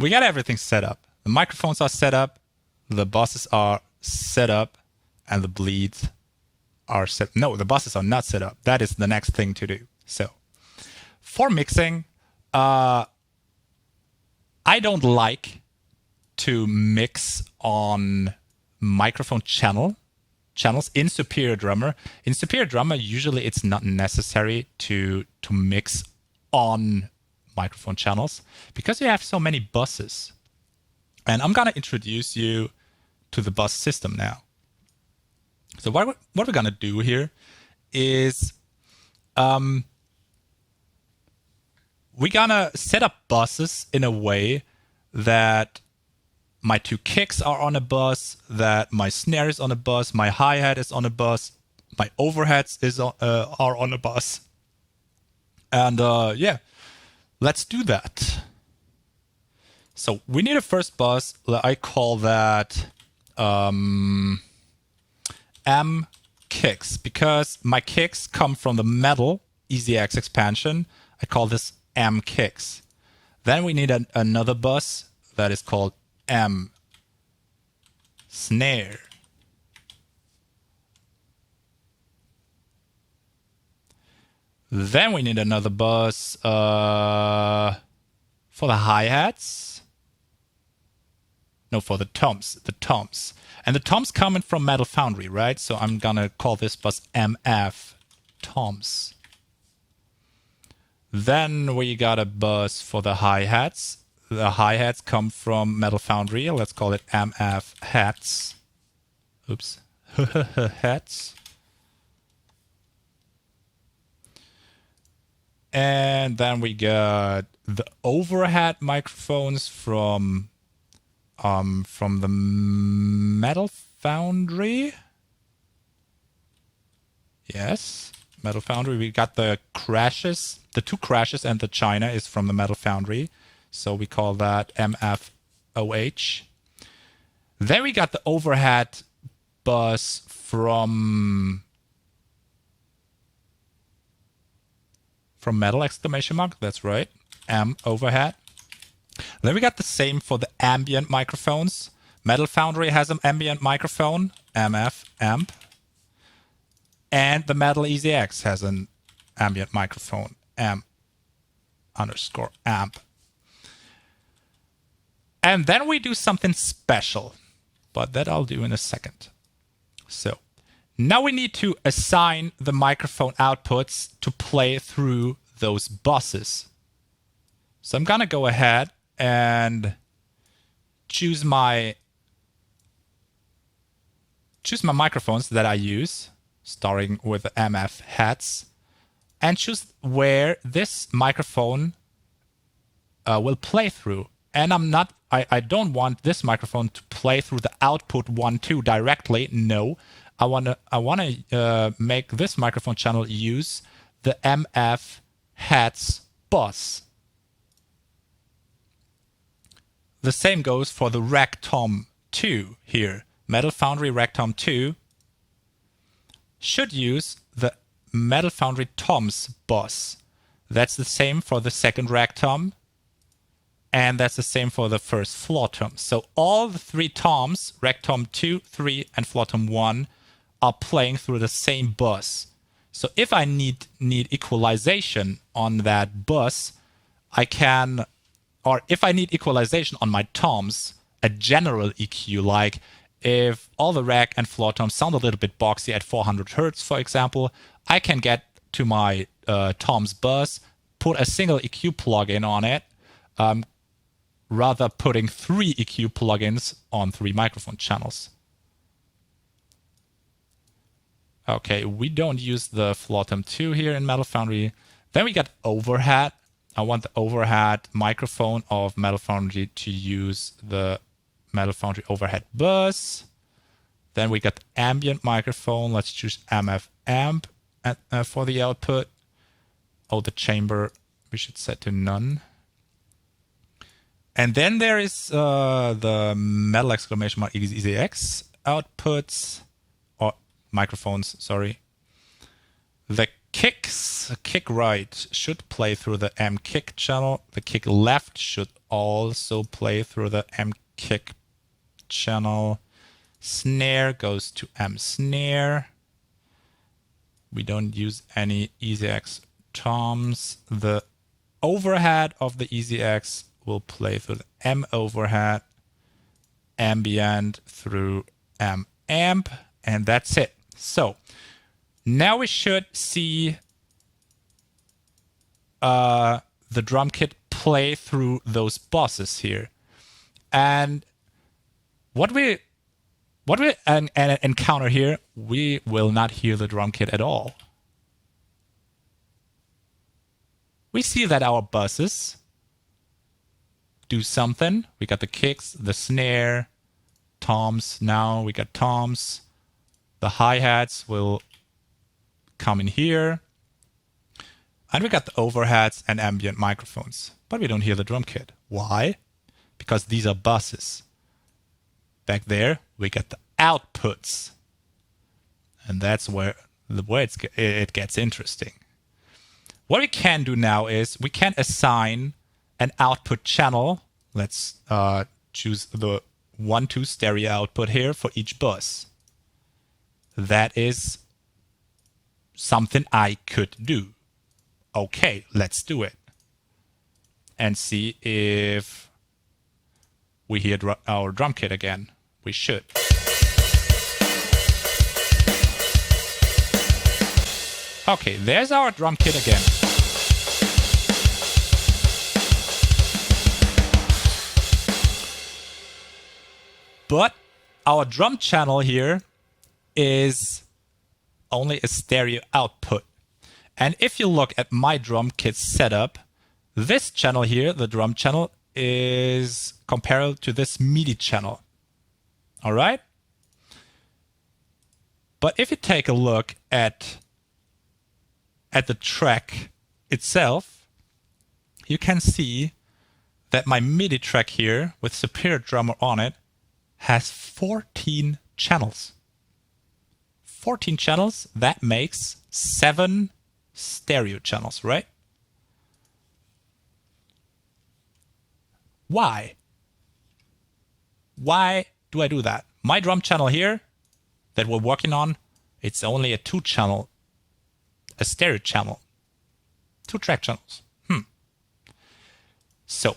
we got everything set up. The microphones are set up, the buses are set up, and the bleeds are set. No, the buses are not set up. That is the next thing to do. So for mixing, I don't like to mix on microphone channels in Superior Drummer. In Superior Drummer, usually it's not necessary to mix on microphone channels because you have so many buses. And I'm gonna introduce you to the bus system now. So what we're gonna do here is we're gonna set up buses in a way that my two kicks are on a bus, that my snare is on a bus, my hi-hat is on a bus, my overheads are on a bus. And yeah, let's do that. So we need a first bus. I call that M kicks because my kicks come from the metal EZX expansion. I call this M kicks. Then we need another bus that is called M snare. Then we need another bus for the hi-hats. No, for the toms. The toms. And the toms coming from Metal Foundry, right? So I'm gonna call this bus MF toms. Then we got a bus for the hi-hats. The hi-hats come from Metal Foundry. Let's call it MF hats. Oops. Hats. And then we got the overhead microphones from the Metal Foundry. Yes, Metal Foundry. We got the crashes, the two crashes, and the China is from the Metal Foundry. So we call that MFOH. Then we got the overhead bus from Metal exclamation mark. That's right. M overhead. Then we got the same for the ambient microphones. Metal Foundry has an ambient microphone, MF amp. And the Metal EZX has an ambient microphone, M underscore amp. And then we do something special, but that I'll do in a second. So now we need to assign the microphone outputs to play through those buses. So I'm gonna go ahead and choose my microphones that I use, starting with the MF hats, and choose where this microphone will play through. And I don't want this microphone to play through the output 1, 2 directly. No, I wanna make this microphone channel use the MF hats bus. The same goes for the Rack Tom 2 here. Metal Foundry Rack Tom 2 should use the Metal Foundry Toms bus. That's the same for the second Rack Tom. And that's the same for the first floor tom. So all the three toms, Rack Tom 2, 3, and floor tom 1, are playing through the same bus. So if I need equalization on that bus, I can, or if I need equalization on my toms, a general EQ, like if all the rack and floor toms sound a little bit boxy at 400 Hertz, for example, I can get to my toms bus, put a single EQ plugin on it, rather putting 3 EQ plugins on 3 microphone channels. Okay, we don't use the floor tom 2 here in Metal Foundry. Then we got overhead. I want the overhead microphone of Metal Foundry to use the Metal Foundry overhead bus. Then we got the ambient microphone. Let's choose MF amp for the output. Oh, the chamber we should set to none. And then there is the Metal exclamation mark EZX outputs, or microphones, sorry. The kicks, kick right should play through the M kick channel. The kick left should also play through the M kick channel. Snare goes to M snare. We don't use any EasyX toms. The overhead of the EasyX will play through the M overhead, ambient through M amp, and that's it. So now we should see the drum kit play through those bosses here. And what we encounter here, we will not hear the drum kit at all. We see that our buses do something. We got the kicks, the snare, toms. Now we got toms. The hi-hats will come in here. And we got the overheads and ambient microphones. But we don't hear the drum kit. Why? Because these are buses. Back there, we get the outputs. And that's where it gets interesting. What we can do now is we can assign an output channel. Let's choose the 1-2 stereo output here for each bus. That is something I could do. Okay, let's do it. And see if we hear our drum kit again. We should. Okay, there's our drum kit again. But our drum channel here is only a stereo output. And if you look at my drum kit setup, this channel here, the drum channel, is comparable to this MIDI channel. All right? But if you take a look at the track itself, you can see that my MIDI track here with Superior Drummer on it has 14 channels. 14 channels, that makes 7 stereo channels, right? Why? Why do I do that? My drum channel here that we're working on, it's only a 2-channel, a stereo channel. 2 track channels. So,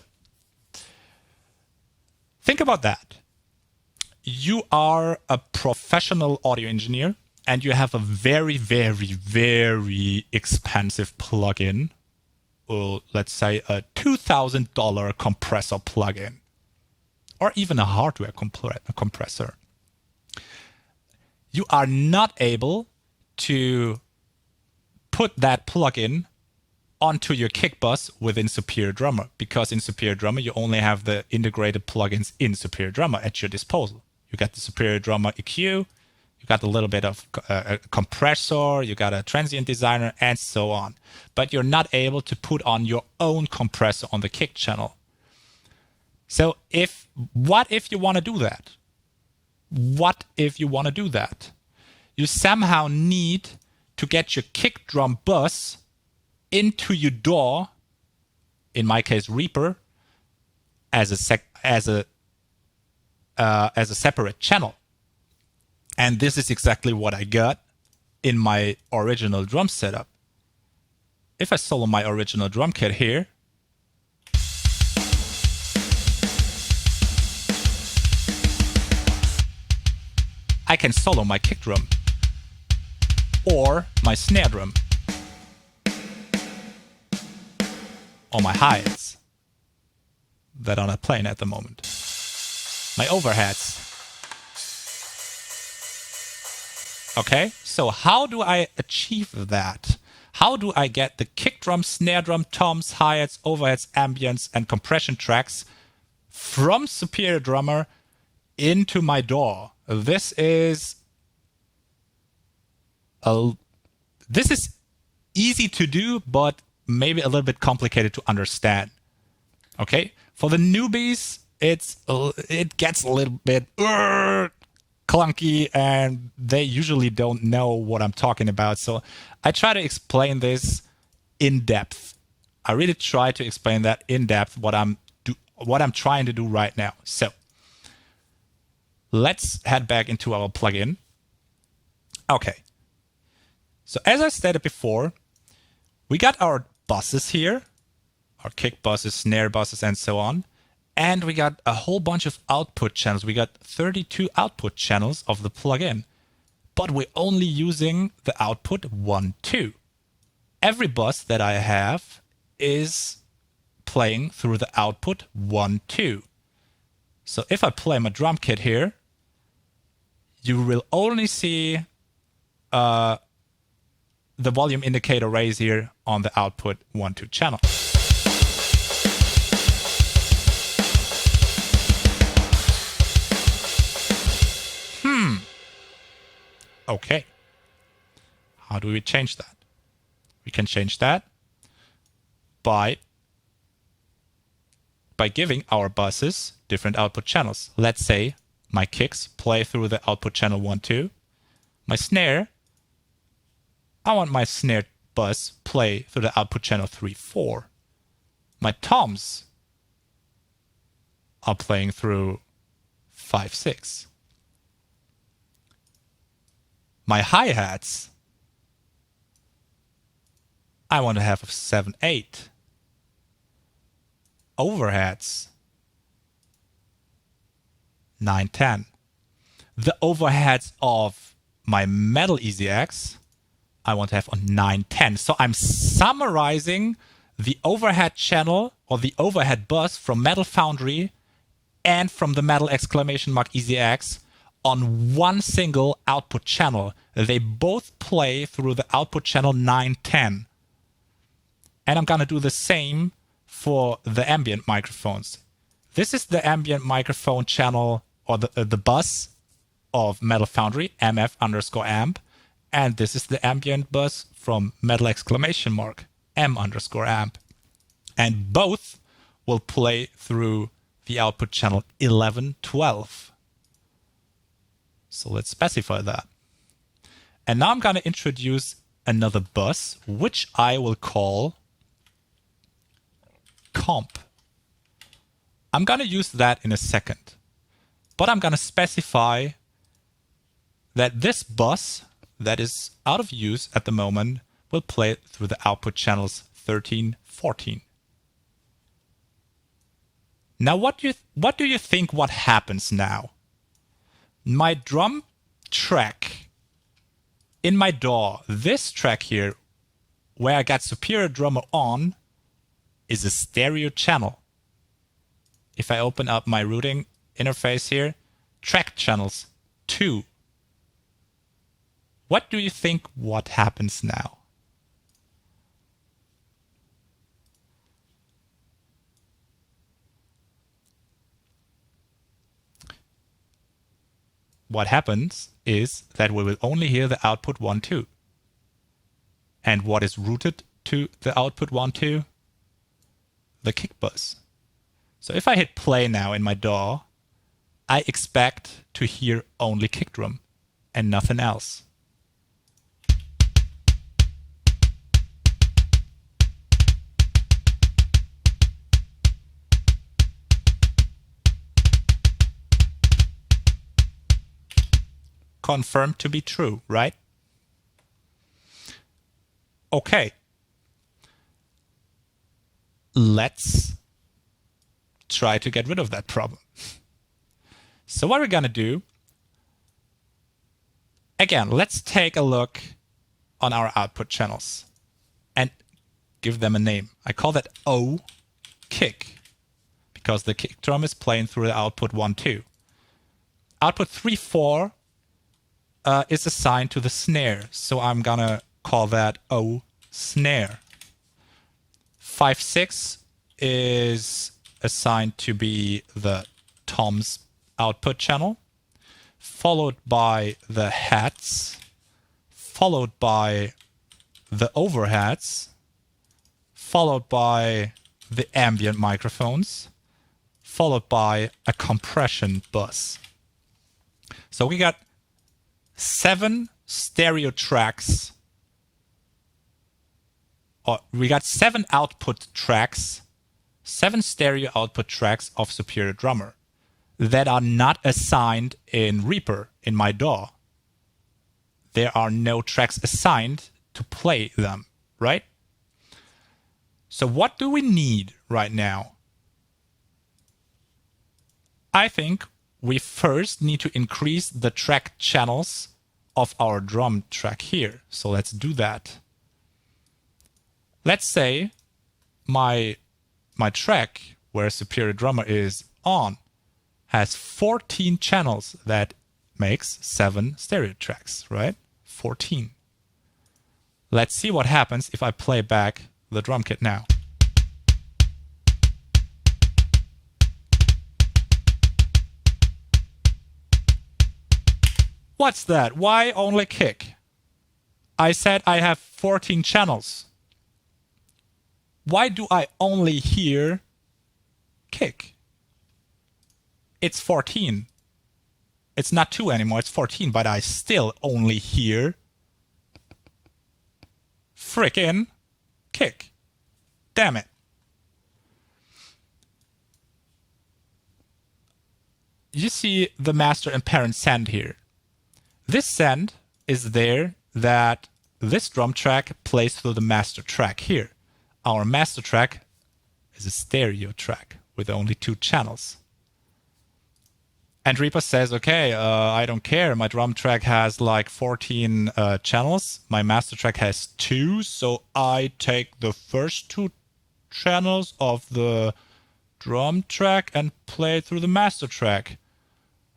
think about that. You are a professional audio engineer and you have a very, very, very expensive plugin, or let's say a $2,000 compressor plugin, or even a hardware compressor. You are not able to put that plugin onto your kick bus within Superior Drummer, because in Superior Drummer you only have the integrated plugins in Superior Drummer at your disposal. You got the Superior Drummer EQ, you got a little bit of a compressor, you got a transient designer, and so on. But you're not able to put on your own compressor on the kick channel. So what if you want to do that? What if you want to do that? You somehow need to get your kick drum bus into your DAW, in my case Reaper, as a separate channel. And this is exactly what I got in my original drum setup. If I solo my original drum kit here, I can solo my kick drum or my snare drum or my hi-hats that are not playing at the moment, my overheads. Okay, so how do I achieve that? How do I get the kick drum, snare drum, toms, hi-hats, overheads, ambience, and compression tracks from Superior Drummer into my DAW? This is easy to do, but maybe a little bit complicated to understand. Okay, for the newbies, it gets a little bit clunky and they usually don't know what I'm talking about. So I try to explain this in depth. I really try to explain that in depth what I'm trying to do right now. So let's head back into our plugin. Okay. So as I stated before, we got our buses here, our kick buses, snare buses, and so on. And we got a whole bunch of output channels. We got 32 output channels of the plugin, but we're only using the output 1, 2. Every bus that I have is playing through the output 1, 2. So if I play my drum kit here, you will only see the volume indicator raise here on the output 1, 2 channel. Okay. How do we change that? We can change that by giving our buses different output channels. Let's say my kicks play through the output channel 1, 2. My snare, I want my snare bus play through the output channel 3, 4. My toms are playing through 5, 6. My hi-hats, I want to have a 7, 8. Overheads, 9, 10. The overheads of my metal EZX, I want to have on 9, 10. So I'm summarizing the overhead channel or the overhead bus from Metal Foundry and from the Metal EZX on one single output channel. They both play through the output channel 9, 10. And I'm going to do the same for the ambient microphones. This is the ambient microphone channel or the bus of Metal Foundry, MF_amp. And this is the ambient bus from Metal M_amp. And both will play through the output channel 11, 12. So let's specify that. And now I'm going to introduce another bus, which I will call comp. I'm going to use that in a second, but I'm going to specify that this bus that is out of use at the moment will play through the output channels 13, 14. Now, what do you think what happens now? My drum track in my DAW, this track here, where I got Superior Drummer on, is a stereo channel. If I open up my routing interface here, track channels 2. What do you think what happens now? What happens is that we will only hear the output 1, 2. And what is routed to the output 1, 2? The kick bus. So if I hit play now in my DAW, I expect to hear only kick drum and nothing else. Confirmed to be true, right? Okay. Let's try to get rid of that problem. So what we're going to do, again, let's take a look on our output channels and give them a name. I call that O kick because the kick drum is playing through the output 1, 2. Output 3, 4 is assigned to the snare. So I'm going to call that O snare. 5, 6 is assigned to be the toms output channel, followed by the hats, followed by the overheads, followed by the ambient microphones, followed by a compression bus. So we got 7 stereo tracks, or we got 7 output tracks, 7 stereo output tracks of Superior Drummer that are not assigned in Reaper, in my DAW. There are no tracks assigned to play them, right? So what do we need right now? I think we first need to increase the track channels of our drum track here. So let's do that. Let's say my track where Superior Drummer is on has 14 channels. That makes 7 stereo tracks, right? 14. Let's see what happens if I play back the drum kit now. What's that? Why only kick? I said I have 14 channels. Why do I only hear kick? It's 14. It's not 2 anymore, it's 14, but I still only hear frickin' kick. Damn it. You see the master and parent send here. This send is there that this drum track plays through the master track here. Our master track is a stereo track with only 2 channels. And Reaper says, okay, I don't care. My drum track has like 14 channels. My master track has 2. So I take the first 2 channels of the drum track and play through the master track.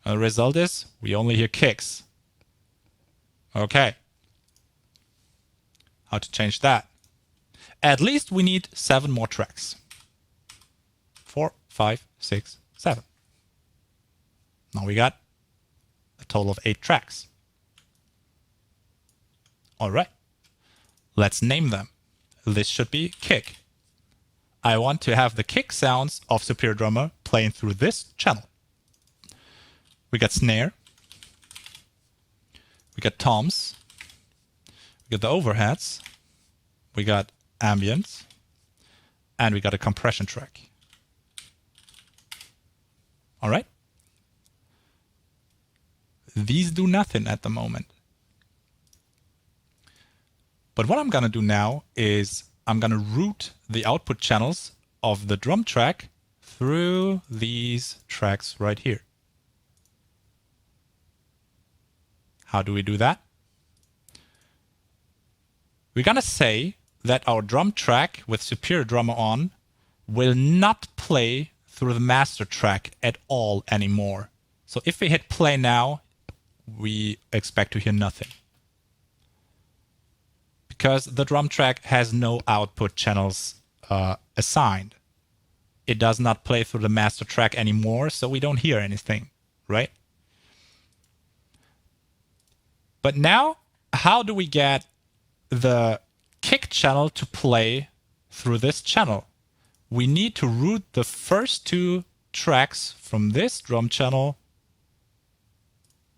And the result is we only hear kicks. Okay. How to change that? At least we need 7 more tracks. 4, 5, 6, 7. Now we got a total of 8 tracks. All right. Let's name them. This should be kick. I want to have the kick sounds of Superior Drummer playing through this channel. We got snare. We got toms. We got the overheads. We got ambience. And we got a compression track. All right. These do nothing at the moment. But what I'm going to do now is I'm going to route the output channels of the drum track through these tracks right here. How do we do that? We're going to say that our drum track with Superior Drummer on will not play through the master track at all anymore. So if we hit play now, we expect to hear nothing. Because the drum track has no output channels assigned. It does not play through the master track anymore, so we don't hear anything, right? But now, how do we get the kick channel to play through this channel? We need to route the first 2 tracks from this drum channel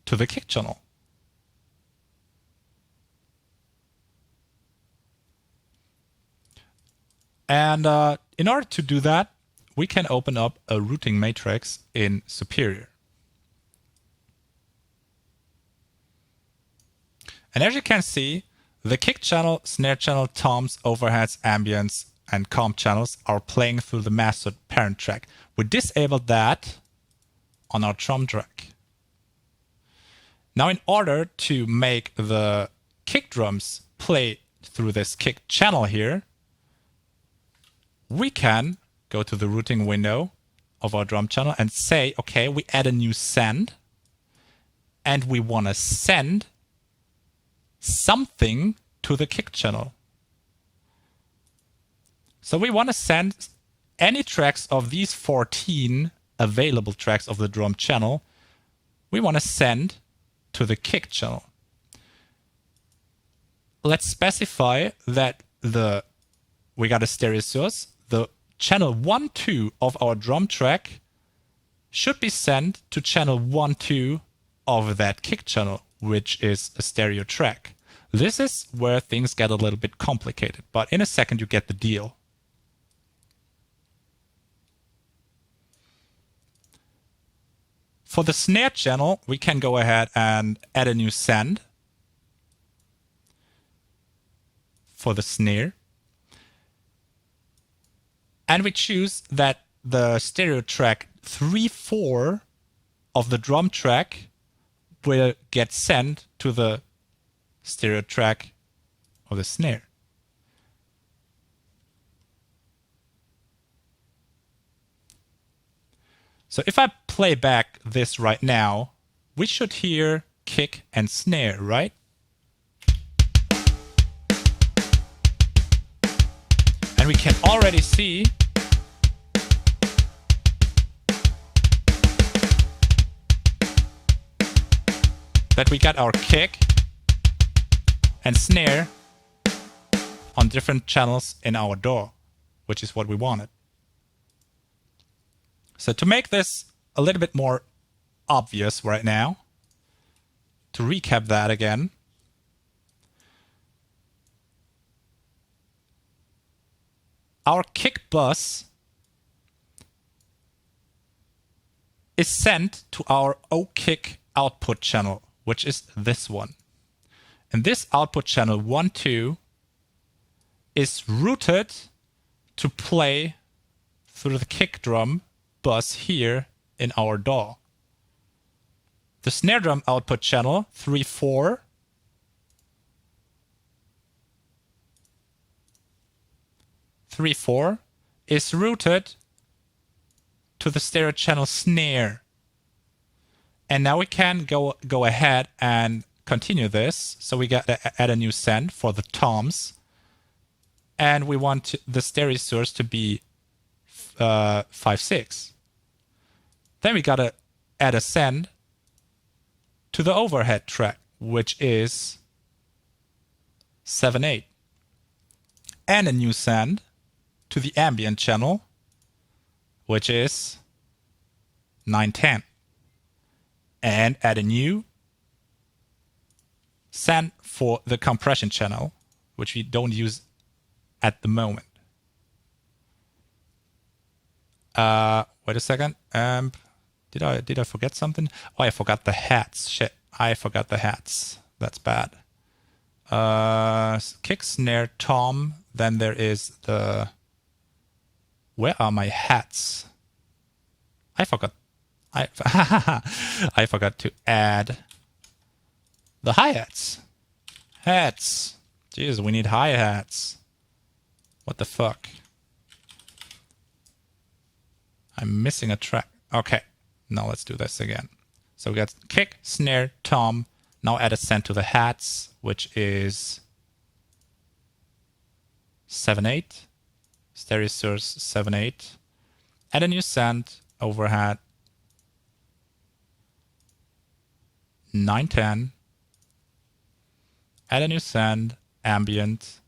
to the kick channel. And in order to do that, we can open up a routing matrix in Superior. And as you can see, the kick channel, snare channel, toms, overheads, ambience, and comp channels are playing through the master parent track. We disabled that on our drum track. Now, in order to make the kick drums play through this kick channel here, we can go to the routing window of our drum channel and say, okay, we add a new send, and we want to send something to the kick channel. So we want to send any tracks of these 14 available tracks of the drum channel, we want to send to the kick channel. Let's specify that we got a stereo source. The channel 1, 2 of our drum track should be sent to channel 1, 2 of that kick channel, which is a stereo track. This is where things get a little bit complicated, but in a second you get the deal. For the snare channel, we can go ahead and add a new send for the snare. And we choose that the stereo track 3/4 of the drum track will get sent to the stereo track of the snare. So if I play back this right now, we should hear kick and snare, right? And we can already see that we got our kick and snare on different channels in our DAW, which is what we wanted. So to make this a little bit more obvious right now, to recap that again, our kick bus is sent to our O-kick output channel, which is this one. And this output channel 1, 2 is routed to play through the kick drum bus here in our DAW. The snare drum output channel 3/4 is routed to the stereo channel snare. And now we can go ahead and continue this. So we got to add a new send for the toms. And we want the stereo source to be 5/6. Then we got to add a send to the overhead track, which is 7/8. And a new send to the ambient channel, which is 9/10. And add a new send for the compression channel, which we don't use at the moment. Wait a second. Did I forget something? Oh, I forgot the hats. Shit, I forgot the hats. That's bad. Kick, snare, tom. Then there is the... Where are my hats? I forgot. I forgot to add the hi-hats. Hats. Jeez, we need hi-hats. What the fuck? I'm missing a track. Okay, now let's do this again. So we got kick, snare, tom. Now add a send to the hats, which is 7/8. Stereo source 7/8. Add a new send, overhead 9/10. Add a new send, ambient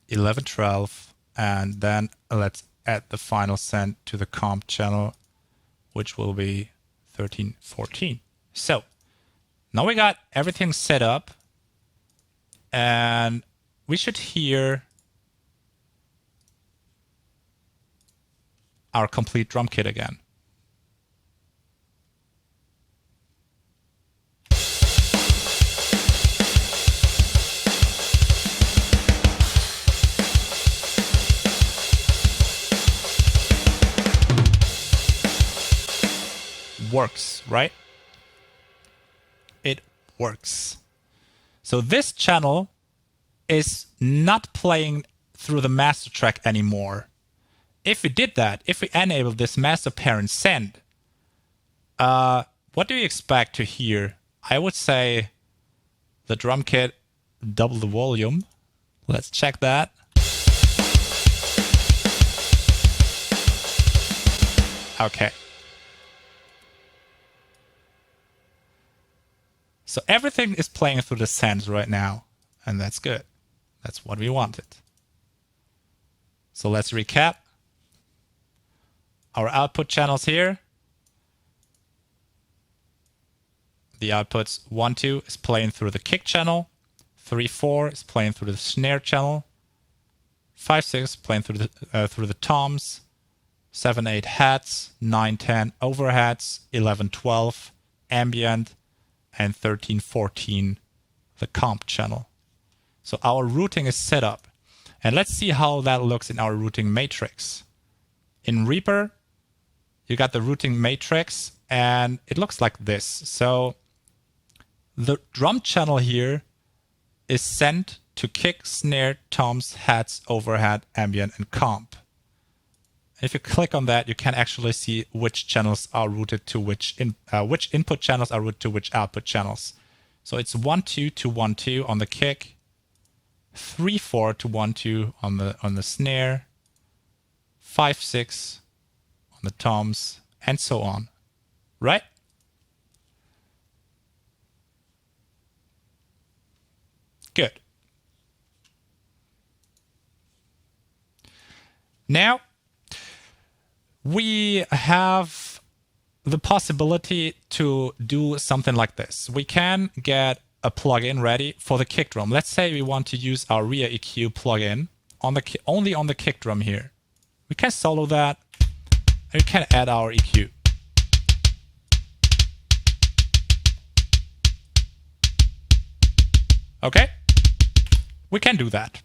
11/12. And then let's add the final send to the comp channel, which will be 13/14. So now we got everything set up, and we should hear our complete drum kit again. Works, right? It works. So this channel is not playing through the master track anymore. If we did that, if we enable this master parent send, what do you expect to hear? I would say the drum kit double the volume. Let's check that. Okay. So everything is playing through the sends right now, and that's good. That's what we wanted. So let's recap. Our output channels here, the outputs 1, 2 is playing through the kick channel, 3, 4 is playing through the snare channel, 5, 6 playing through the toms, 7, 8 hats, 9, 10 overheads, 11, 12 ambient, and 13, 14 the comp channel. So our routing is set up. And let's see how that looks in our routing matrix. In Reaper, you got the routing matrix, and it looks like this. So the drum channel here is sent to kick, snare, toms, hats, overhead, ambient, and comp. If you click on that, you can actually see which channels are routed to which input channels are routed to which output channels. So it's 1, 2 to 1, 2 on the kick, 3, 4 to 1, 2 on the snare, 5, 6 on the toms, and so on. Right? Good. Now, we have the possibility to do something like this. We can get a plugin ready for the kick drum. Let's say we want to use our rear EQ plugin only on the kick drum here. We can solo that, and we can add our EQ. Okay, we can do that.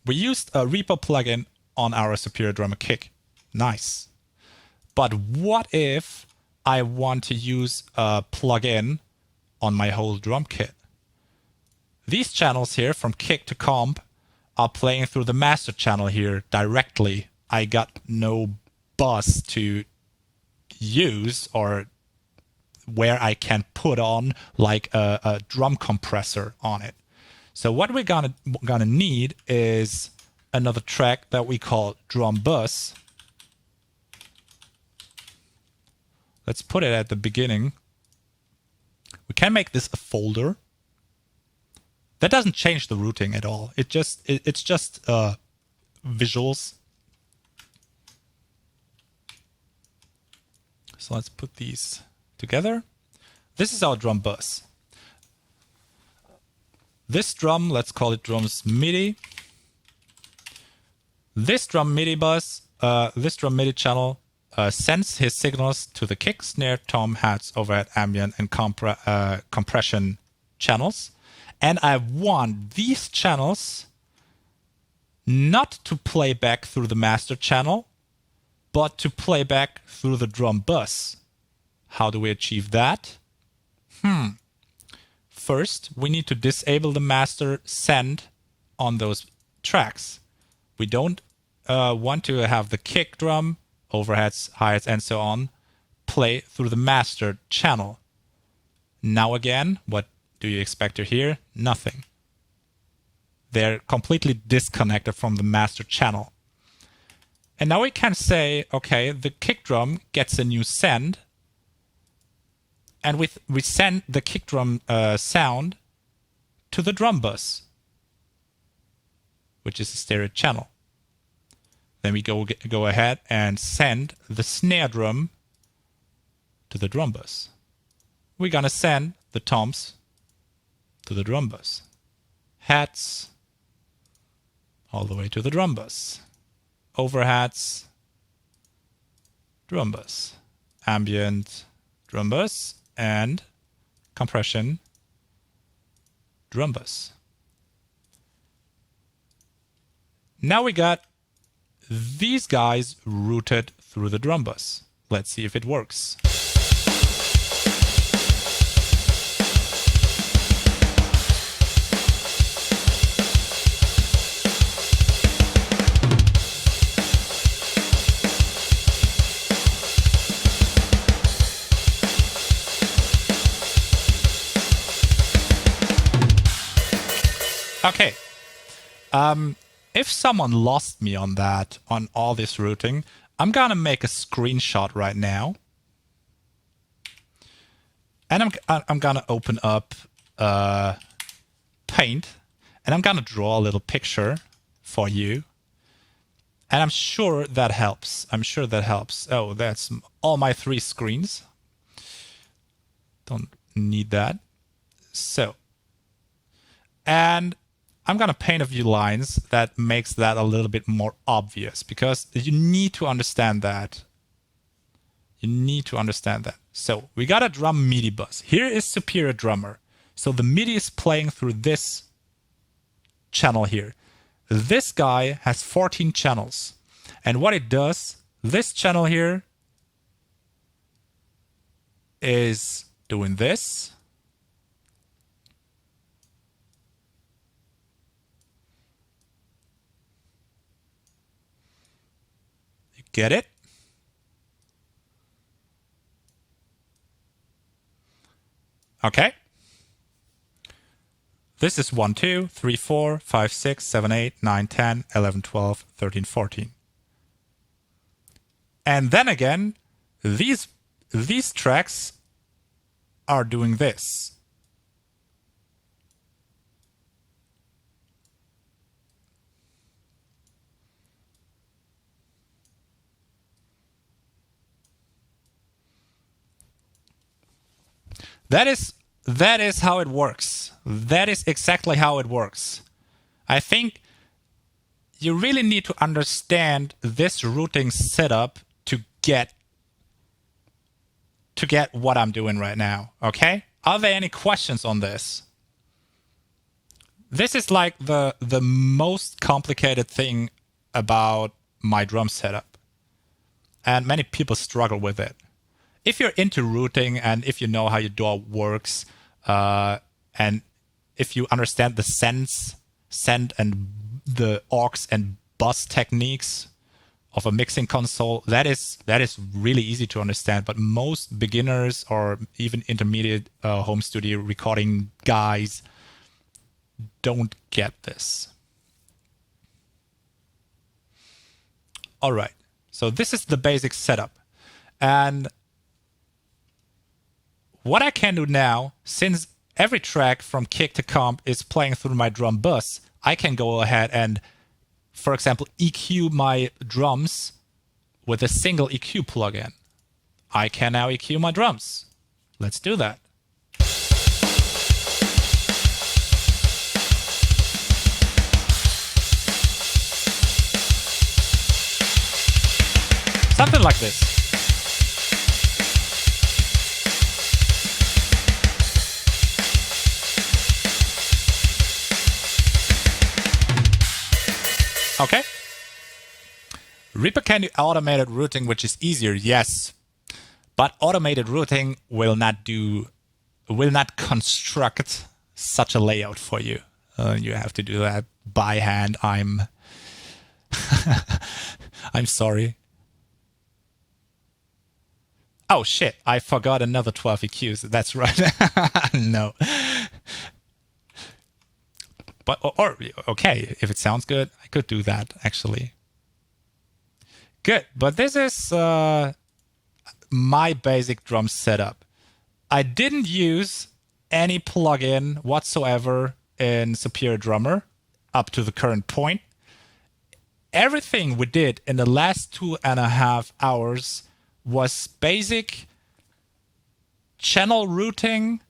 We used a Reaper plugin on our Superior Drummer kick. Nice. But what if I want to use a plugin on my whole drum kit? These channels here from kick to comp are playing through the master channel here directly. I got no bus to use or where I can put on like a drum compressor on it. So what we're gonna need is another track that we call drum bus. Let's put it at the beginning. We can make this a folder. That doesn't change the routing at all. It's just visuals. So let's put these together. This is our drum bus. This drum, let's call it drums MIDI. This drum MIDI bus, this drum MIDI channel sends his signals to the kick, snare, tom, hats, overhead, ambient, and compression channels. And I want these channels not to play back through the master channel, but to play back through the drum bus. How do we achieve that? First, we need to disable the master send on those tracks. We don't want to have the kick drum, overheads, hi-hats, and so on play through the master channel. Now again, what do you expect to hear? Nothing. They're completely disconnected from the master channel. And now we can say, okay, the kick drum gets a new send, and we send the kick drum sound to the drum bus, which is a stereo channel. Then we go ahead and send the snare drum to the drum bus. We're gonna send the toms to the drum bus. Hats all the way to the drum bus. Overheads, drum bus. Ambient, drum bus. And compression, drum bus. Now we got these guys routed through the drum bus. Let's see if it works. Okay. If someone lost me on that, on all this routing, I'm gonna make a screenshot right now. And I'm gonna open up Paint, and I'm gonna draw a little picture for you. And I'm sure that helps. I'm sure that helps. Oh, that's all my 3 screens. Don't need that. So, and I'm going to paint a few lines that makes that a little bit more obvious, because you need to understand that. You need to understand that. So we got a drum MIDI bus. Here is Superior Drummer. So the MIDI is playing through this channel here. This guy has 14 channels. And what it does, this channel here is doing this. You get it? Okay. This is 1, 2, 3, 4, 5, 6, 7, 8, 9, 10, 11, 12, 13, 14. And then again, these tracks are doing this. That is how it works. That is exactly how it works. I think you really need to understand this routing setup to get what I'm doing right now, okay? Are there any questions on this? This is like the most complicated thing about my drum setup. And many people struggle with it. If you're into routing and if you know how your DAW works, and if you understand the send and the aux and bus techniques of a mixing console, that is really easy to understand. But most beginners or even intermediate home studio recording guys don't get this. All right, so this is the basic setup. And what I can do now, since every track from kick to comp is playing through my drum bus, I can go ahead and, for example, EQ my drums with a single EQ plugin. I can now EQ my drums. Let's do that. Something like this. Okay. Reaper can do automated routing, which is easier, yes. But automated routing will not construct such a layout for you. You have to do that by hand. I'm sorry. Oh shit, I forgot another 12 EQs. That's right. No. But, or, okay, if it sounds good, I could do that, actually. Good, but this is my basic drum setup. I didn't use any plugin whatsoever in Superior Drummer up to the current point. Everything we did in the last 2.5 hours was basic channel routing,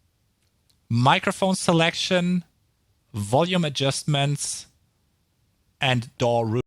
microphone selection, volume adjustments, and DAW routing.